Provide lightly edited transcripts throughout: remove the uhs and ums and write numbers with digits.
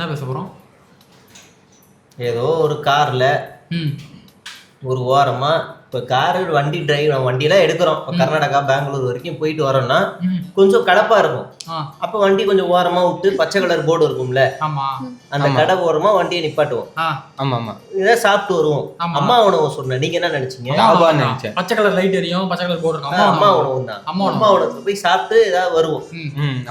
என்ன பேச போகிறோம்? ஏதோ ஒரு காரில் ஒரு ஓரமாக இப்போ காரு வண்டி வண்டியெல்லாம் எடுக்கிறோம். இப்போ கர்நாடகா பெங்களூர் வரைக்கும் போயிட்டு வரோம்னா கொஞ்சம் கலப்பாக இருக்கும். அப்போ வண்டி கொஞ்சம் ஓரமாக விட்டு பச்சை கலர் போர்டு இருக்கும்ல, அந்த கடை ஓரமாக வண்டியை நிப்பாட்டுவோம். ஆமா ஆமா, இதான் சாப்பிட்டு வருவோம். அம்மா உணவு சொன்னேன், நீங்க என்ன நினைச்சீங்க? பச்சை கலர் லைட் எரியும், பச்சை கலர் போர்டு இருக்கும். அம்மா உணவு தான். அம்மா உணவுக்கு போய் சாப்பிட்டு ஏதாவது வருவோம்.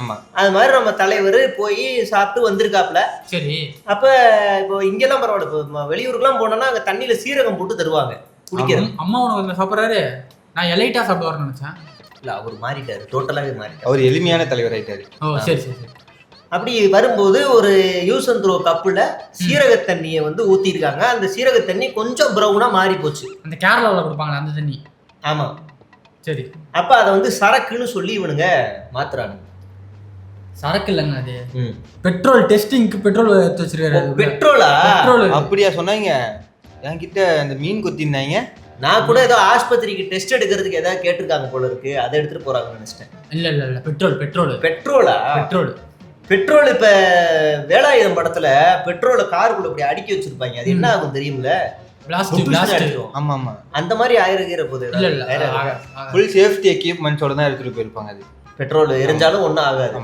ஆமா, அது மாதிரி நம்ம தலைவர் போய் சாப்பிட்டு வந்திருக்காப்ல. சரி, அப்ப இப்போ இங்கெல்லாம் பரவாயில்ல, இப்போ வெளியூருக்குலாம் போனோம்னா அங்க தண்ணியில சீரகம் போட்டு தருவாங்க குடிக்கிறது. அம்மா உணவு சாப்பிட்றாரு. நான் எலைட்டா சாப்பிடுவாருன்னு நினைச்சேன். இல்ல, அவர் மாறிட்டாரு, டோட்டலாவே மாறிட்டாரு. அவர் எளிமையான தலைவர் ஆயிட்டாரு. ஓ சரி சரி சரி. அப்படி வரும்போது ஒரு யூஸ் அண்ட் த்ரோ கப்புல சீரக தண்ணியை வந்து ஊத்திருக்காங்க. அந்த சீரக தண்ணி கொஞ்சம் ப்ரௌனா மாறி போச்சு. அந்த கேரளாவில் கொடுப்பாங்களே அந்த தண்ணி. ஆமா சரி. அப்ப அதை வந்து சரக்குன்னு சொல்லி இவனுங்க மாத்துறானுங்க. சரக்கு இல்லைங்க, அது பெட்ரோல் டெஸ்டிங்க்கு பெட்ரோல் எடுத்து வச்சிருக்காரு. பெட்ரோலா? பெட்ரோல் அப்படியா சொன்னாங்க? என்கிட்ட அந்த மீன் கொத்திருந்தாங்க. நான் கூட ஏதோ ஆஸ்பத்திரிக்கு டெஸ்ட் எடுக்கிறதுக்கு ஏதாவது கேட்டிருக்காங்க போல இருக்கு, அதை எடுத்துட்டு போறாங்கன்னு நினைச்சிட்டேன். இல்ல இல்ல இல்ல, பெட்ரோல் பெட்ரோல் பெட்ரோலா? Petrol petrol. இப்ப வேலாயுதம் படத்துல பெட்ரோலை காருக்குள்ள இப்படி அடுக்கி வச்சிருப்பாங்க, அது என்ன ஆகும் தெரியும்ல? ஆமா ஆமா, அந்த மாதிரி ஆயிரகிற போது ஃபுல் சேஃப்டி எக்யூப்மெண்ட்ஸோட தான் எடுத்துட்டு போயிருப்பாங்க. அது பெட்ரோல் எரிஞ்சாலும் ஒன்றும் ஆகாது.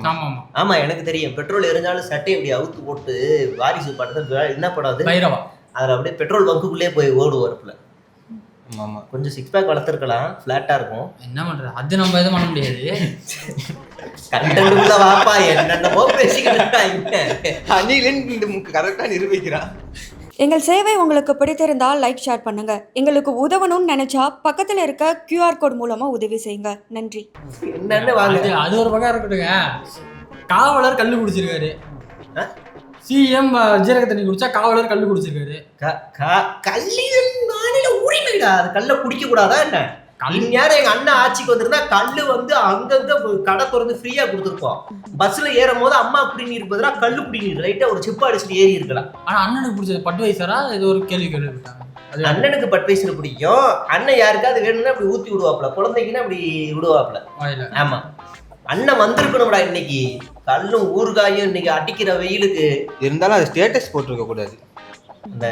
ஆமா எனக்கு தெரியும். பெட்ரோல் எரிஞ்சாலும் சட்டை இப்படி அவுத்து போட்டு வாரிசு படத்தை என்ன படாது பைரவா, அதில் அப்படியே பெட்ரோல் பங்குக்குள்ளே போய் ஓடுவார்ல. ஆமா, கொஞ்சம் சிக்ஸ் பேக் வளர்த்துருக்கலாம், ஃபிளாட்டா இருக்கும். என்ன பண்றது, அது நம்ம எதுவும் பண்ண முடியாது. கண்டென்ட்குள்ள வாப்பா, என்னென்னமோ பேசிக்கிட்டு கரெக்டா நிரூபிக்கிறான். எங்கள் சேவை உங்களுக்கு பிடித்திருந்தால் லைக் ஷேர் பண்ணுங்க. எங்களுக்கு உதவணும்னு நினைச்சா பக்கத்துல இருக்க QR கோட் மூலமா உதவி செய்யுங்க. நன்றி. என்னன்னு வாங்க. அது ஒரு பக்கம் இருக்கட்டுங்க. காவலர் கல்லு குடிச்சிருக்காரு. சிஎம் ஜீரக தண்ணி குடிச்சா காவலர் கல்லு குடிச்சிருக்காரு. மாநில உரிமைடா, அது கல்ல குடிக்க கூடாதா என்ன? இந்நேரம் எங்க அண்ணன் ஆட்சிக்கு வந்திருந்தா கல்லு வந்து அங்கங்க கடை திறந்து ஃப்ரீயா கொடுத்துருப்போம். பஸ்ல ஏறும் போது அம்மா குடிநீர் பதிலா கல்லு குடிநீர் லைட்டா ஒரு சிப்பா அடிச்சுட்டு ஏறி இருக்கலாம். ஆனா அண்ணனுக்கு பிடிச்சது பட்வைசரா? இது ஒரு கேள்வி கேள்விட்டாங்க. அண்ணனுக்கு பட்வைசர் பிடிக்கும். அண்ணன் யாருக்காவது வேணும்னா அப்படி ஊத்தி விடுவாப்ல, குழந்தைங்கன்னா அப்படி விடுவாப்ல. ஆமா, அண்ணன் வந்திருக்கணும்டா இன்னைக்கு. கல்லும் ஊறுகாயும் இன்னைக்கு அடிக்கிற வெயிலுக்கு. இருந்தாலும் அது ஸ்டேட்டஸ் போட்டிருக்க கூடாது. அந்த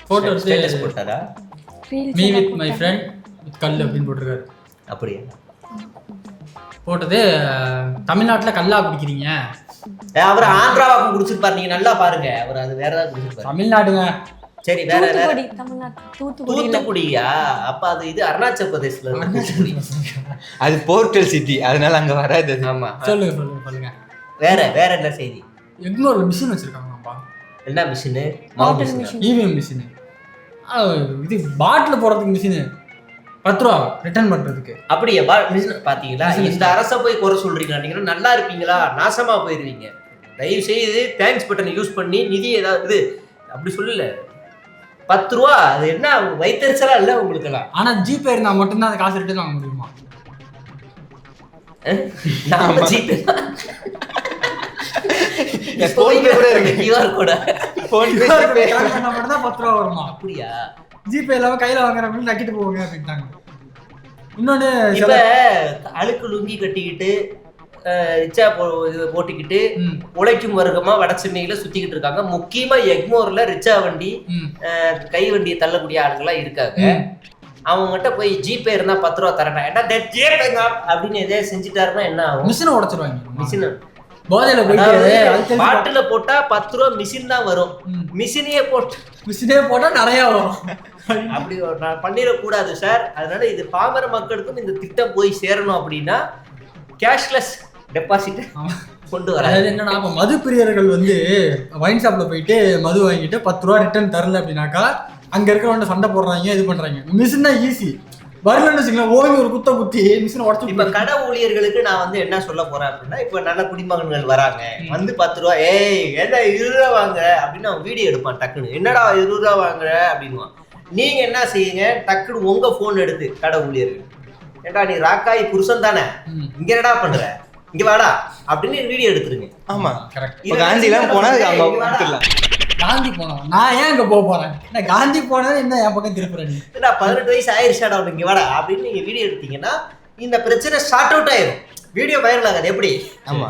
போட்டோ ஸ்டேட்டஸ் போட்டாரா? Me with my friend with gal அப்படின்னு போட்டிருக்காரு. அப்படியா போட்டது? தமிழ்நாட்டில் கல்லா குடிக்கிறீங்க. அவர் ஆந்திராவாக்கு குடிச்சிருப்பாரு, நீங்க நல்லா பாருங்க. அவர் அது வேற ஏதாவது குடிச்சிருப்பாரு. தமிழ்நாடுங்க. சரி, வேற தூத்துக்குடியா? அப்ப அது இது அருணாச்சல் பிரதேசல. அது போர்ட்டல் சிட்டி, அதனால அங்க வராது. ஆமா, சொல்லுங்க சொல்லுங்க சொல்லுங்க. வேற என்ன செய்தி? எக்மோர் மிஷின் வச்சிருக்காங்கப்பா. என்ன மிஷின்? EVM machine. இது பாட்டில் போடுறதுக்கு மிஷின் 10 ரூபா ரிட்டர்ன் பண்றதுக்கு. அப்படியே மிஷின் பாத்தீங்களா? இந்த அரசை போய் குறை சொல்றீங்களா? நீங்க நல்லா இருப்பீங்களா? நாசமா போயிருவீங்க. தயவு செய்து தேங்க்ஸ் பட்டனை யூஸ் பண்ணி நிதி ஏதாவது அப்படி சொல்லல. 10 ரூபா அது என்ன வைத்தறிச்சலா இல்ல உங்களுக்கு எல்லாம்? ஆனா ஜிபே இருந்தா மட்டும்தான் அந்த காசு ரிட்டர்ன் வாங்க முடியுமா? நாம ஜிபே அப்படியா? ஜிபே இல்லாம கையில வாங்குறவங்க நக்கிட்டு போவாங்க அப்படின்ட்டாங்க. இன்னொன்னு, இப்ப அழுக்கு லுங்கி கட்டிக்கிட்டு ரிச்சா போட்டுக்கிட்டு உழைக்கும் வர்க்கமா வட சென்னையில சுத்திக்கிட்டு இருக்காங்க. முக்கியமா எக்மோர்ல ரிச்சா வண்டி கை வண்டியை தள்ளக்கூடிய ஆளுங்கெல்லாம் இருக்காங்க. அவங்ககிட்ட போய் ஜிபே இருந்தா 10 ரூபா தரேன் அப்படின்னு எதாவது செஞ்சுட்டாருன்னா என்ன ஆகும்? மிஷினை உடைச்சிருவாங்க. மிஷின் போதையில போயிட்டு பாட்டுல போட்டா 10 ரூபா மிஷின் தான் வரும். மிஷினே போட்டா நிறைய வரும். அப்படி பண்ணிடக்கூடாது சார். அதனால இது பாமர மக்களுக்கும் இந்த திட்டம் போய் சேரணும். அப்படின்னா கேஷ்லெஸ் டெபாசிட் கொண்டு வர. அதாவது என்னன்னா, இப்போ மது பிரியர்கள் வந்து வைன் ஷாப்ல போயிட்டு மது வாங்கிட்டு 10 ரூபா ரிட்டர்ன் தரல அப்படின்னாக்கா அங்க இருக்கிறவங்க சண்டை போடுறாங்க, இது பண்றாங்க. மிஷின் தான் ஈஸி. வரலன்னு வச்சுக்கலாம், ஓய்வு ஒரு குத்தி மிஷினை உடச்சு. இப்ப கடை ஊழியர்களுக்கு நான் வந்து என்ன சொல்ல போறேன் அப்படின்னா, இப்ப நல்ல குடிமகன்கள் வராங்க, வந்து 10 ரூபா என்ன 20 ரூபா வாங்க அப்படின்னு அவன் வீடியோ எடுப்பான். டக்குன்னு என்னடா 20 ரூபா வாங்குற அப்படின்வான். நீங்க என்ன செய்யுங்க, டக்குன்னு உங்க போன் எடுத்து கடை ஊழியர்கள், ஏண்டா நீ ராக்காய் புருஷன் தானே, இங்க என்னடா பண்ற, இங்க வாடா அப்படின்னு வீடியோ எடுத்துருங்க. ஆமா, காந்தி எல்லாம் போனா காந்தி போனோம். நான் ஏன் இங்க போறேன்? நான் காந்தி போனது என்ன என் பக்கம் திருப்புறேன்? 18 வயசு ஆயிடுச்சாடா இங்க வாடா அப்படின்னு நீங்க வீடியோ எடுத்தீங்கன்னா இந்த பிரச்சனை ஷார்ட் அவுட் ஆயிரும். வீடியோ வைரல் ஆகாது எப்படி? ஆமா.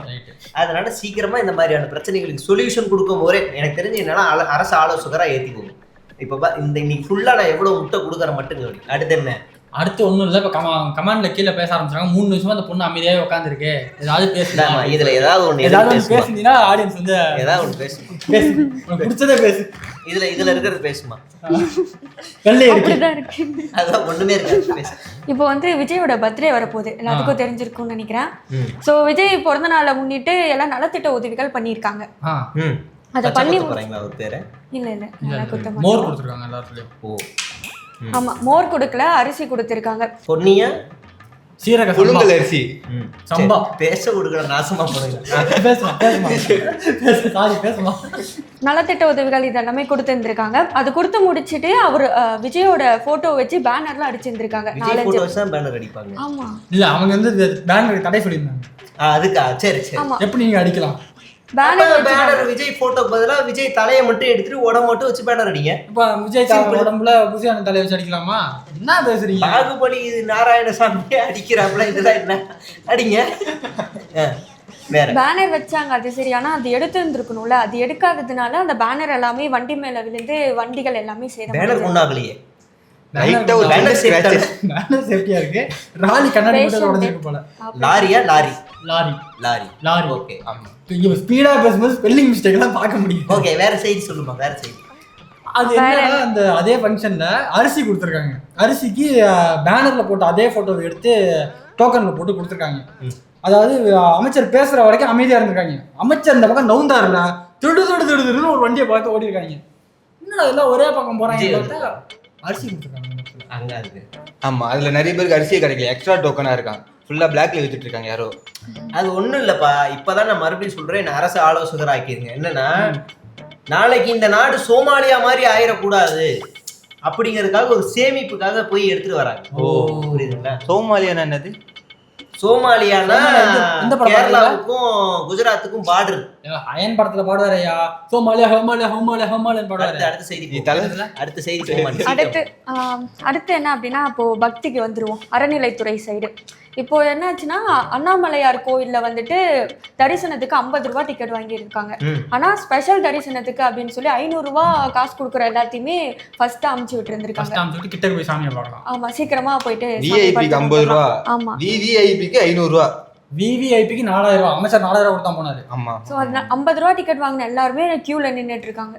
அதனால சீக்கிரமா இந்த மாதிரியான பிரச்சனைகளுக்கு சொல்யூஷன் கொடுக்கும் போதே எனக்கு தெரிஞ்சு என்னன்னா அரசு ஆலோசகரா ஏத்திக்கோங்க. இப்ப இந்த இன்னைக்கு ஃபுல்லா நான் எவ்வளவு முட்டை கொடுக்குறேன் மட்டும். அடுத்து என்ன? அடுத்து ஒண்ணும் இல்ல. இப்ப கமாண்ட்ல கீழே பேச ஆரம்பிச்சாங்க. 3 நிமிஷமா அந்த பொண்ணு அமைதியாவே உட்காந்துருக்கு. ஏதாவது பேசுறாங்க. இதுல ஏதாவது ஒண்ணு பேசுனீங்கன்னா ஆடியன்ஸ் வந்து ஏதாவது ஒண்ணு பேசு. பிடிச்சதே பேசு. இதுல இருக்கிறது பேசுமா? அப்படிதான் இருக்கு. அதான் ஒண்ணுமே இருக்காது பேசு. இப்போ வந்து விஜயோட பர்த்டே வரப்போகுது, எல்லாத்துக்கும் தெரிஞ்சிருக்கும்னு நினைக்கிறேன். ஸோ விஜய் பிறந்த நாளை முன்னிட்டு எல்லாம் நலத்திட்ட உதவிகள் பண்ணியிருக்காங்க. அதை பண்ணி போறீங்களா ஒரு பேரை? இல்ல மோர் கொடுத்துருக்காங்க எல்லாத்துலயும். ஓ ஆமா, மோர் கொடுக்கல, அரிசி கொடுத்திருக்காங்க. பொன்னியா சீரக புழுங்கல் அரிசி சம்பா. பேச கொடுக்கல, நாசமா போறீங்க. பேசலாம். நலத்திட்ட உதவிகள் இதெல்லாமே கொடுத்துருந்துருக்காங்க. அது கொடுத்து முடிச்சுட்டு அவர் விஜயோட போட்டோ வச்சு பேனர்லாம் அடிச்சிருந்திருக்காங்க. 4-5 பேனர் அடிப்பாங்க. ஆமா இல்ல அவங்க வந்து பேனர் தடை சொல்லியிருந்தாங்க. அதுக்கா? சரி சரி. எப்படி நீங்க அடிக்கலாம்? பேனர் விஜய் போட்டோ பதிலா விஜய் தலையை மட்டும் எடுத்துட்டு உடம்பு மட்டும் வச்சு பேனர் அடிங்க. இப்ப விஜய் உடம்புல புசியான தலையை வச்சு அடிக்கலாமா? என்ன பேசுறீங்க? பாகுபலி நாராயணசாமி அடிக்கிறாப்ல, இதெல்லாம் என்ன? அடிங்க. பேனர் வச்சாங்க, அது சரி. ஆனா அது எடுத்து இருந்திருக்கணும்ல, அது எடுக்காததுனால அந்த பேனர் எல்லாமே வண்டி மேல விழுந்து வண்டிகள் எல்லாமே சேதம். பேனர் ஒண்ணாகலையே. சேஃப்டியா இருக்கு. ராலி கண்ணாடி மட்டும் உடைஞ்சிருக்கு போல. லாரியா? Lorry lorry lorry lorry. Okay. ஆமா. இங்க ஸ்பீடா பேசும்போது ஸ்பெல்லிங் மிஸ்டேக் எல்லாம் பார்க்க முடியும். ஓகே, வேற செய்தி சொல்லுமா? வேற செய்தி. அது என்னன்னா அந்த அதே ஃபங்க்ஷன்ல அரிசி கொடுத்துருக்காங்க. அரிசிக்கு பேனர்ல போட்டு அதே போட்டோவை எடுத்து டோக்கன்ல போட்டு கொடுத்துருக்காங்க. அதாவது அமைச்சர் பேசுற வரைக்கும் அமைதியா இருந்திருக்காங்க. அமைச்சர் இந்த பக்கம் நவுந்தாருல திடுன்னு ஒரு வண்டியை பார்த்து ஓடி இருக்காங்க. இன்னும் எல்லாம் ஒரே பக்கம் போறாங்க. அரிசி கொடுத்துருக்காங்க அங்க இருக்கு. ஆமா, அதுல நிறைய பேருக்கு அரிசியே கிடைக்கல, எக்ஸ்ட்ரா டோக்கனா இருக்காங்க. ஃபுல்லா பிளாக்ல வித்துட்டு இருக்காங்க யாரோ. அது ஒண்ணும் இல்லப்பா. இப்பதான் நான் மறுபடியும் சொல்றேன், என்ன அரசு ஆலோசகர் ஆக்கிருங்க. என்னன்னா, நாளைக்கு இந்த நாடு சோமாலியா மாதிரி ஆயிடக்கூடாது அப்படிங்கறதுக்காக ஒரு சேமிப்புக்காக போய் எடுத்துட்டு வராங்க. புரியுதுங்களா? சோமாலியானா என்னது? சோமாலியானா கேரளாவுக்கும் குஜராத்துக்கும் பார்டர். அயன் படத்துல பாடுவாரையா சோமாலியா ஹோமாலியா ஹோமாலியா ஹோமாலியா பாடுவாரு. அடுத்த செய்தி அடுத்து என்ன அப்படின்னா, இப்போ பக்திக்கு வந்துருவோம். அறநிலைத்துறை சைடு இப்போ என்னாச்சுன்னா, அண்ணாமலையார் கோயில்ல வந்துட்டு தரிசனத்துக்கு 50 ரூபாய் டிக்கெட் வாங்கி இருக்காங்க. ஆனா ஸ்பெஷல் தரிசனத்துக்கு அப்படின்னு சொல்லி 500 ரூபாய் காசு கொடுக்குற எல்லாத்தையுமே ஃபர்ஸ்ட் அமுச்சு விட்டு இருந்திருக்காங்க. கிட்ட போய் சாமியை பார்க்கலாம். ஆமா, சீக்கிரமா போயிட்டு விஐபிக்கு 50 ரூபாய். ஆமா, விவிஐபிக்கு 500 ரூபாய். விவிஐபிக்கு 4000 ரூபாய். அமைச்சர் 4000 ரூபாய் கொடுத்தா போனாரு. ஆமா. சோ 50 ரூபாய் டிக்கெட் வாங்கின எல்லாருமே கியூல நின்னுட்டு இருக்காங்க.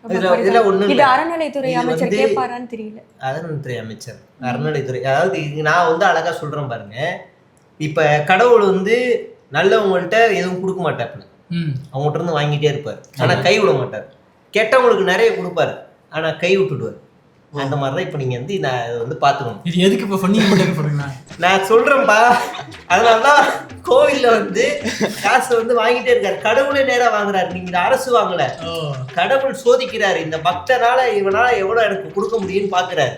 இது அறநிலைத்துறை அமைச்சர் கேட்பாரான்னு தெரியல. அறநிலைத்துறை அமைச்சர், அறநிலைத்துறை, அதாவது நான் வந்து அழகா சொல்றேன் பாருங்க. இப்ப கடவுள் வந்து நல்லவங்கள்ட்ட எதுவும் கொடுக்க மாட்டாப்புல, அவங்ககிட்ட இருந்து வாங்கிட்டே இருப்பாரு. ஆனா கை விட மாட்டார். கெட்டவங்களுக்கு நிறைய கொடுப்பாரு, ஆனா கை விட்டுடுவார். அந்த மாதிரிதான் இப்ப நீங்க வந்து நான் வந்து பாத்துக்கணும். இது எதுக்கு இப்ப சொன்னீங்க? நான் சொல்றேன்பா. அதனாலதான் கோவில்ல வந்து காசு வந்து வாங்கிட்டே இருக்காரு. கடவுளே நேரா வாங்குறாரு. நீங்க அரசு வாங்கல, கடவுள் சோதிக்கிறாரு. இந்த பக்தனால இவனால எவ்வளவு எனக்கு கொடுக்க முடியும்னு பாக்குறாரு.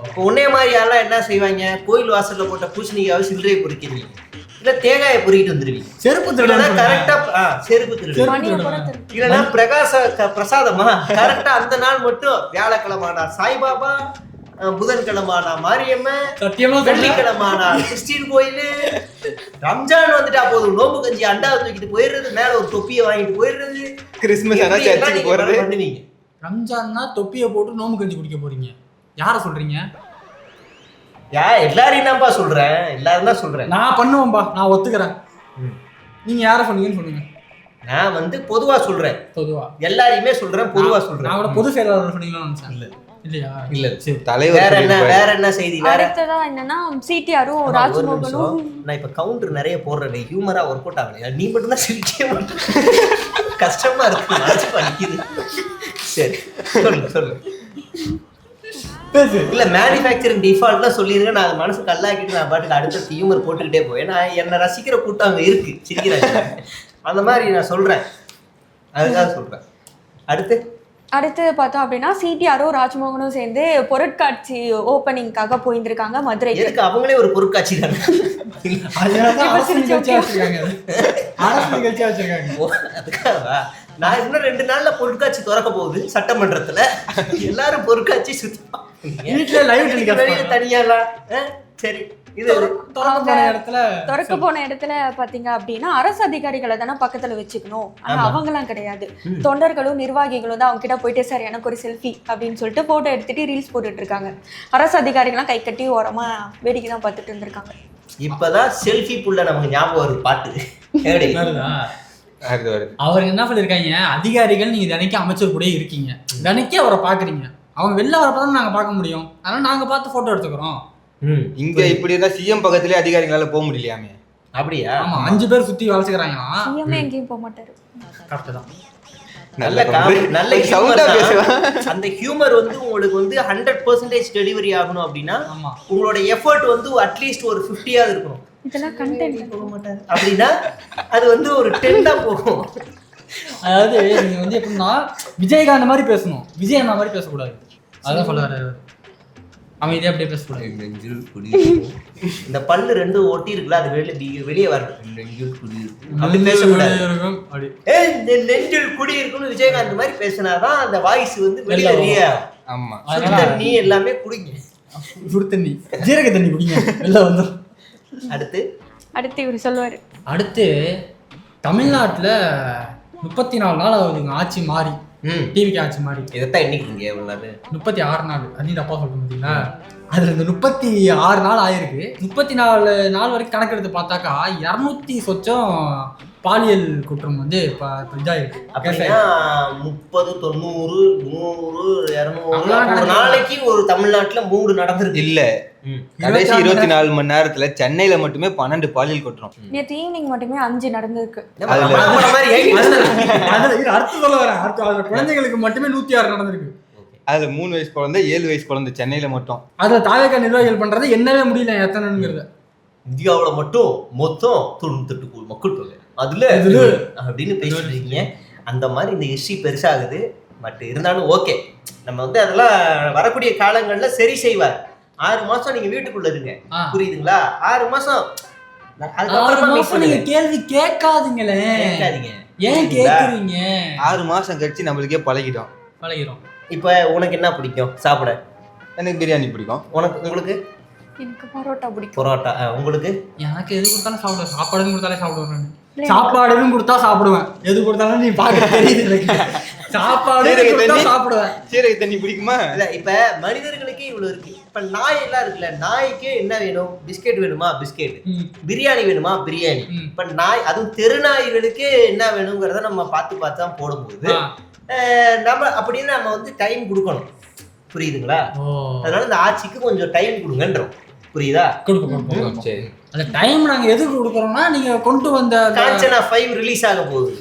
இப்போ உன்னைய மாதிரி யாரெல்லாம் என்ன செய்வாங்க? கோயில் வாசல்ல போட்ட பூசணிக்காவை சில்லறையை பொறிக்கிறீங்க, இல்ல தேங்காயை பொறிக்கிட்டு வந்துருவீங்க. செருப்பு திருடனா கரெக்டா செருப்பு திருடு, இல்லன்னா பிரசாதமா கரெக்டா அந்த நாள் மட்டும் வியாழக்கிழமானா சாய்பாபா, புதன்கிழமானா மாரியம்மன், வெள்ளிக்கிழமானா கிறிஸ்டின் கோயிலு, ரம்ஜான் வந்துட்டா போதும் நோம்பு கஞ்சி அண்டாவை தூக்கிட்டு போயிடுறது, மேல ஒரு தொப்பியை வாங்கிட்டு போயிடுறது. கிறிஸ்துமஸ் பண்ணுவீங்க. ரம்ஜான்னா தொப்பியை போட்டு நோம்பு கஞ்சி குடிக்க போறீங்க. யார சொல்றீங்க? எல்லாரையும் தான்ப்பா சொல்றேன், எல்லாரும் தான் சொல்றேன். நான் பண்ணுவேன்பா, நான் ஒத்துக்கிறேன். நீங்க யார சொன்னீங்கன்னு சொல்லுங்க. நான் வந்து பொதுவா சொல்றேன். பொதுவா எல்லாரையுமே சொல்றேன், பொதுவா சொல்றேன். நான் கூட பொது செயலாளர் சொன்னீங்களா? இல்லையா? இல்ல. சரி, தலைவர் வேற என்ன செய்தி? அடுத்ததா என்னன்னா, சிடிஆரும் ராஜ்மோகனும். நான் இப்ப கவுண்டர் நிறைய போடுறேன், ஹியூமரா ஒர்க் அவுட் ஆகல. நீ மட்டும் தான் சிரிக்கவே மாட்டேன். கஷ்டமா இருக்கு, மனசு வலிக்குது. சரி சொல்லு. இல்ல மேனுஃபேக்சரிங் டிஃபால்ட்லாம் சொல்லிருங்க. நான் மனசு கல்லாக்கிட்டு நான் பாட்டுக்கு அடுத்த ஹியூமர் போட்டுக்கிட்டே போவேன். நான் என்னை ரசிக்கிற கூட்டம் அங்க இருக்கு, சிரிக்கிறாங்க. அந்த மாதிரி நான் சொல்றேன், அதுக்காக சொல்றேன். அடுத்து பார்த்தோம் அப்படின்னா, சிடிஆரும் ராஜ்மோகனும் சேர்ந்து பொருட்காட்சி ஓப்பனிங்காக போயிருக்காங்க மதுரைக்கு. எதுக்கு? அவங்களே ஒரு பொருட்காட்சி தானே. அதுக்காகவா? நான் இன்னும் 2 நாள்ல பொருட்காட்சி திறக்க போகுது சட்டமன்றத்துல. எல்லாரும் பொருட்காட்சி சுத்தி தனியாலாம். சரி, இது திறக்க போன இடத்துல பாத்தீங்க அப்படின்னா அரசு அதிகாரிகளை தானே பக்கத்துல வச்சுக்கணும். ஆனா அவங்கலாம் கிடையாது. தொண்டர்களும் நிர்வாகிகளும் தான் அவங்க கிட்ட போயிட்டு சார் எனக்கு ஒரு செல்ஃபி அப்படின்னு சொல்லிட்டு போட்டோ எடுத்துட்டு ரீல்ஸ் போட்டுட்டு இருக்காங்க. அரசு அதிகாரிகள்லாம் கை கட்டி ஓரமா வேடிக்கை தான் பார்த்துட்டு இருந்திருக்காங்க. இப்பதான் செல்ஃபி புள்ள நமக்கு ஞாபகம் வருது பாட்டு. அவர் என்ன பண்ணிருக்காங்க, அதிகாரிகள் நீங்க தினைக்கும் அமைச்சர் கூட இருக்கீங்க, தினைக்கே அவரை பாக்குறீங்க, அவங்க வெளில வரப்பதான் நாங்க பார்க்க முடியும், அதனால நாங்க பார்த்து போட்டோ எடுத்துக்கிறோம். இங்க இப்படி இருந்தா சிஎம் பக்கத்துலயே அதிகாரிகளால போக முடியலையாமே. அப்படியா? ஆமா, 5 பேர் சுத்தி வளர்ச்சிக்கிறாங்களா. சிஎம் எங்கேயும் போக மாட்டாரு. கரெக்ட் தான். நல்ல ஹியூமர். அந்த ஹியூமர் வந்து உங்களுக்கு வந்து 100% டெலிவரி ஆகணும் அப்படின்னா உங்களோட எஃபர்ட் வந்து அட்லீஸ்ட் ஒரு 50ஆவது இருக்கணும். இதெல்லாம் கண்டென்ட் போக மாட்டாரு அப்படின்னா அது வந்து ஒரு 10 போகும். அதாவது நீங்க வந்து எப்படின்னா விஜயகாந்த் மாதிரி பேசணும், விஜய் அண்ணா மாதிரி பேசக்கூடாது. அதான் சொல்றாரு. அமைதியா அப்படியே பேசக்கூடாது. இந்த பல்லு 2 ஒட்டி இருக்குல்ல, அது வெளியே வரணும். அப்படி பேசக்கூடாது. நெஞ்சில் குடி இருக்குன்னு விஜயகாந்த் மாதிரி பேசினாதான் அந்த வாய்ஸ் வந்து வெளியே. ஆமா, நீ எல்லாமே குடிங்க, சுடு தண்ணி, ஜீரக தண்ணி குடிங்க, வெளில வந்துடும். அடுத்து இவர் சொல்லுவாரு. அடுத்து தமிழ்நாட்டுல 34 நாள் ஆகுதுங்க ஆட்சி மாறி, டிவிக்கு ஆட்சி மாறி. இதைத்தான் இன்னைக்கு 36 நாள். அது தப்பா சொல்ல முடியுங்களா? அதுல இந்த 36 நாள் ஆயிருக்கு. 34 நாள் வரைக்கும் கணக்கெடுத்து பார்த்தாக்கா 200 சொச்சம் பாலியல் குற்றம் வந்து இதாயிருக்கு. 30, 90, 100, 200 நாளைக்கு ஒரு தமிழ்நாட்டுல 3 நடந்திருக்கு. இல்ல, கடைசி 24 மணி நேரத்துல சென்னையில மட்டுமே 12 பாலியல் குற்றம். நேற்று ஈவினிங் மட்டுமே 5 நடந்திருக்கு. அடுத்து சொல்ல வரேன். அடுத்து குழந்தைகளுக்கு மட்டுமே 106 நடந்திருக்கு. அதுல 3 வயசு குழந்தை, 7 வயசு குழந்தை சென்னையில மட்டும். அதுல தாவேகா நிர்வாகிகள் பண்றது என்னவே முடியல எத்தனைங்கிறது. இந்தியாவுல மட்டும் மொத்தம் 98 கோடி மக்கள் தொகை, அதுல அப்படின்னு பேசிருக்கீங்க. அந்த மாதிரி இந்த ஹிஸ்டரி பெருசாகுது. பட் இருந்தாலும் ஓகே, நம்ம வந்து அதெல்லாம் வரக்கூடிய காலங்கள்ல சரி செய்வார். 6 மாசம் நீங்க வீட்டுக்குள்ள இருங்க, புரியுதுங்களா? 6 மாசம் நீங்க கேள்வி கேட்காதீங்களே. ஏன் கேக்குறீங்க? 6 மாசம் கழிச்சு நம்மளுக்கே பழகிடும். இப்ப உனக்கு என்ன பிடிக்கும் சாப்பிட? எனக்கு பிரியாணி பிடிக்கும். உங்களுக்கு? எனக்கு பரோட்டா பிடிக்கும். பரோட்டா. உங்களுக்கு? எனக்கு எது கொடுத்தாலும் சாப்பிடுவேன். சாப்பாடுன்னு கொடுத்தாலே சாப்பிடுவேன். சாப்பாடுன்னு கொடுத்தா சாப்பிடுவேன். எது கொடுத்தாலும் நீ பார்க்க தெரியுது. சாப்பாடு சாப்பிடுவேன். சீரக தண்ணி பிடிக்குமா? இல்ல, இப்ப மனிதர்களுக்கே இவ்வளவு இருக்கு. இப்ப நாய் எல்லாம் இருக்குல்ல, நாய்க்கு என்ன வேணும்? பிஸ்கெட் வேணுமா? பிஸ்கெட். பிரியாணி வேணுமா? பிரியாணி. இப்ப நாய், அதுவும் தெருநாய்களுக்கு என்ன வேணுங்கிறத நம்ம பார்த்து தான் போடும்போது நம்ம அப்படின்னு நம்ம வந்து டைம் கொடுக்கணும், புரியுதுங்களா? அதனால இந்த ஆட்சிக்கு கொஞ்சம் டைம் கொடுங்கன்றோம், புரியுதா? கொடுப்போம். சரி, அந்த டைம் நாங்க எதுக்கு கொடுக்குறோம்னா நீங்க கொண்டு வந்த காஞ்சனா 5 ரிலீஸ் ஆக போகுது,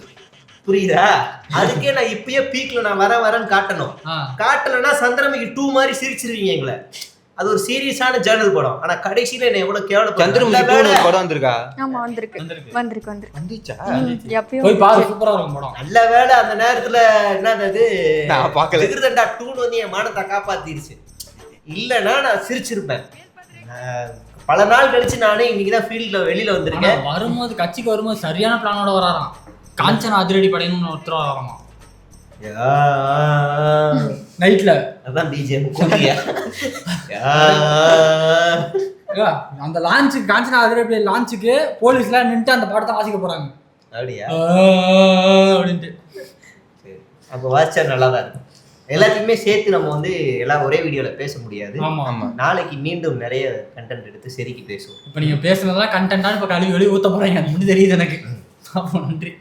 புரியுதா? அதுக்கே நான் இப்பயே பீக்ல நான் வரேன்னு காட்டணும். காட்டலன்னா சந்திரமுகி 2 மாதிரி சிரிச்சிருவீங்க எங்களை. அது ஒரு சீரியஸான ஜேர்னல் படம். ஆனா கடைசியில என்ன எவ்வளவு கேவலம். சந்திரமுகி படம் வந்திருக்கா? ஆமா, வந்திருக்கு. வந்துச்சா? போய் பாரு, சூப்பரா இருக்கும் படம். நல்ல வேளை அந்த நேரத்துல என்னது நான் பார்க்கல. ஜிகிர்தண்டா 2 வந்து என் மானத்தை காப்பாத்திருச்சு. இல்லைன்னா நான் சிரிச்சிருப்பேன். பல நாள் கழிச்சு நானே இன்னைக்குதான் ஃபீல்ட்ல வெளியில வந்திருக்கேன். வரும்போது கட்சிக்கு வரும்போது சரியான பிளானோட வராராம். காஞ்சனா அதிரடி படையணும்னு ஒருத்தர் வராராமா நைட்ல. அதான் டிஜே அந்த லான்ச்சுக்கு, காஞ்சனா அதிரடி லான்ச்சுக்கு போலீஸ்லாம் நின்று அந்த பாடத்தை வாசிக்க போறாங்க. அப்படியா? அப்படின்ட்டு. அப்ப வாட்சா நல்லா தான் இருக்கும். எல்லாத்தையுமே சேர்த்து நம்ம வந்து எல்லாம் ஒரே வீடியோல பேச முடியாது. நாளைக்கு மீண்டும் நிறைய கண்டென்ட் எடுத்து செதுக்கி பேசுவோம். இப்ப நீங்க பேசுனதெல்லாம் கண்டென்ட்டான இப்ப கழுவி ஊத்த போறீங்க, அது தெரியுது எனக்கு. நன்றி.